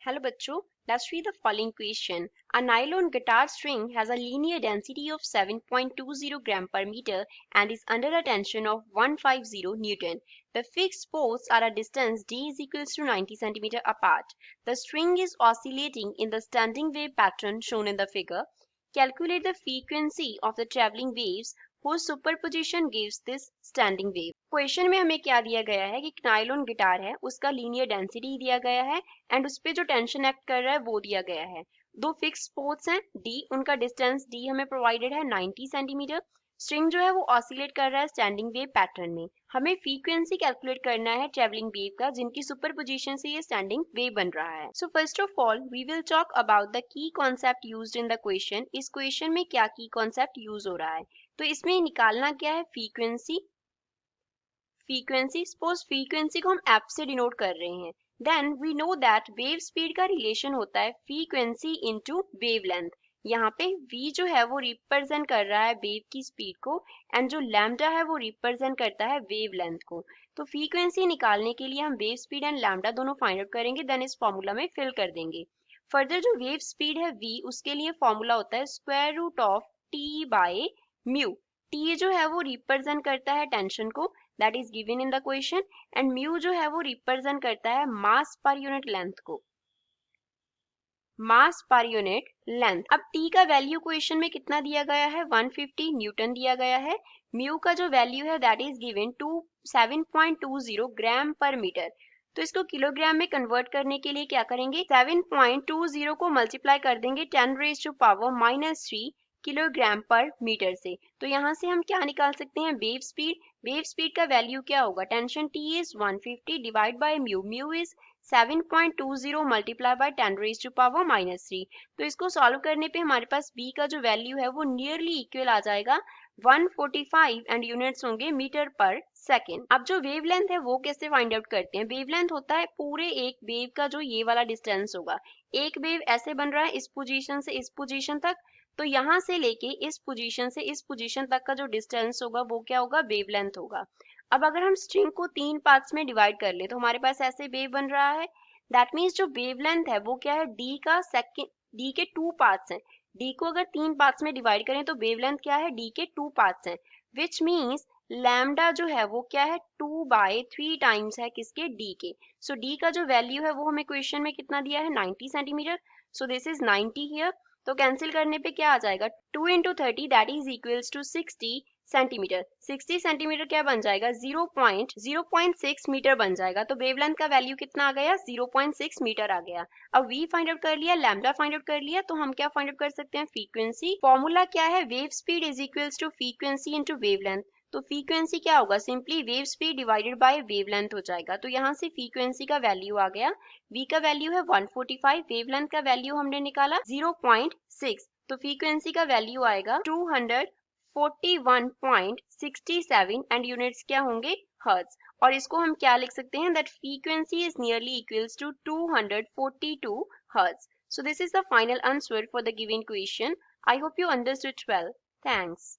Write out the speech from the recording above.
Hello बच्चों, let's read the following question. A nylon guitar string has a linear density of 7.20 gram per meter and is under a tension of 150 Newton. The fixed posts are a distance d is equals to 90 centimeter apart. The string is oscillating in the standing wave pattern shown in the figure. Calculate the frequency of the traveling waves whose superposition gives this standing wave. Question में हमें क्या दिया गया है कि nylon guitar है, उसका linear density दिया गया है एंड उस पे जो टेंशन एक्ट कर रहा है वो दिया गया है। दो फिक्स पोल्स हैं डी, उनका डिस्टेंस डी हमें प्रोवाइडेड है 90 सेंटीमीटर। स्ट्रिंग जो है वो ऑसिलेट कर रहा है स्टैंडिंग वेव पैटर्न में। हमें फ्रीक्वेंसी कैलकुलेट करना है ट्रेवलिंग वेव का जिनकी सुपरपोजिशन से ये स्टैंडिंग वेव बन रहा है। So first of all we will talk about the key concept used in the question. इस क्वेश्चन में क्या की कॉन्सेप्ट यूज हो रहा है, तो इसमें निकालना क्या है फ्रीक्वेंसी। सपोज फ्रीक्वेंसी को हम एफ से डिनोट कर रहे हैं, then we know that wave speed का रिलेशन होता है फ्रीक्वेंसी इनटू वेवलेंथ। यहाँ पे v जो है वो रिप्रेजेंट कर रहा है वेव की स्पीड को एंड जो लैम्डा है वो रिप्रेजेंट करता है वेवलेंथ को। तो फ्रीक्वेंसी निकालने के लिए हम वेव स्पीड एंड लैम्डा दोनों फाइंड आउट करेंगे, देन इस फॉर्मूला में फिल कर देंगे। फर्दर जो वेव स्पीड है v, उसके लिए फॉर्मूला होता है square root of t by mu. t जो है वो रिप्रेजेंट करता है टेंशन को, that is given in the question, and mu जो है वो रिप्रेजेंट करता है मास पर यूनिट लेंथ को, मास पर यूनिट लेंथ। अब t का वैल्यू क्वेश्चन में कितना दिया गया है 150 न्यूटन दिया गया है। म्यू का जो वैल्यू है दैट इज गिवन टू 7.20 ग्राम पर मीटर। तो इसको किलोग्राम में कन्वर्ट करने के लिए क्या करेंगे, 7.20 को मल्टीप्लाई कर देंगे 10⁻³ किलोग्राम पर मीटर से। तो यहाँ से हम क्या निकाल सकते हैं वेव स्पीड। वेव स्पीड का वैल्यू क्या होगा, tension T is 150 divide by mu, mu is 7.20 multiply by 10⁻³ तो इसको सॉल्व करने पे हमारे पास b का जो वैल्यू है वो नियरली इक्वल आ जाएगा 145 एंड यूनिट्स होंगे मीटर पर सेकेंड। अब जो वेवलेंथ है वो कैसे फाइंड आउट करते हैं। वेवलेंथ होता है पूरे एक वेव का जो ये वाला डिस्टेंस होगा। एक वेव ऐसे बन रहा है इस पोजीशन से इस पोजीशन तक, तो यहाँ से लेके इस पोजीशन से इस पोजीशन तक का जो डिस्टेंस होगा वो क्या होगा, वेवलेंथ होगा। अब अगर हम स्ट्रिंग को 3 पार्ट्स में डिवाइड कर ले तो हमारे पास ऐसे वेव बन रहा है। दैट मीन्स जो वेवलेंथ है वो क्या है, डी का सेकेंड, डी के 2 पार्ट्स हैं। डी को अगर 3 पार्ट्स में डिवाइड करें तो वेवलेंथ क्या है, डी के 2 पार्ट्स हैं, विच मीन्स लैम्डा जो है वो क्या है 2/3 टाइम्स है किसके, डी के। सो डी का जो वैल्यू है वो हमें क्वेश्चन में कितना दिया है 90 centimetre. So this is 90 here. तो कैंसिल करने पे क्या आ जाएगा 2 × 30 that is equals to 60 centimetre. 60 centimetre क्या बन जाएगा 0.6 मीटर बन जाएगा। तो वेवलेंथ का वैल्यू कितना आ गया 0.6 मीटर आ गया। अब v फाइंड आउट कर लिया, लैम्डा फाइंड आउट कर लिया, तो हम क्या फाइंड आउट कर सकते हैं फ्रीक्वेंसी। फॉर्मूला क्या है, wave speed is equals to frequency into wavelength. तो फ्रीक्वेंसी क्या होगा, simply wave speed divided by wavelength हो जाएगा। तो यहाँ से फ्रीक्वेंसी का वैल्यू आ गया, v का वैल्यू है 145, वेवलेंथ का वैल्यू हमने निकाला 0.6, तो फ्रीक्वेंसी का वैल्यू आएगा 241.67 एंड यूनिट्स क्या होंगे, हर्ट्ज। और इसको हम क्या लिख सकते हैं, that frequency is nearly equals to 242 hertz. So this is the final answer for the given question. I hope you understood well. Thanks.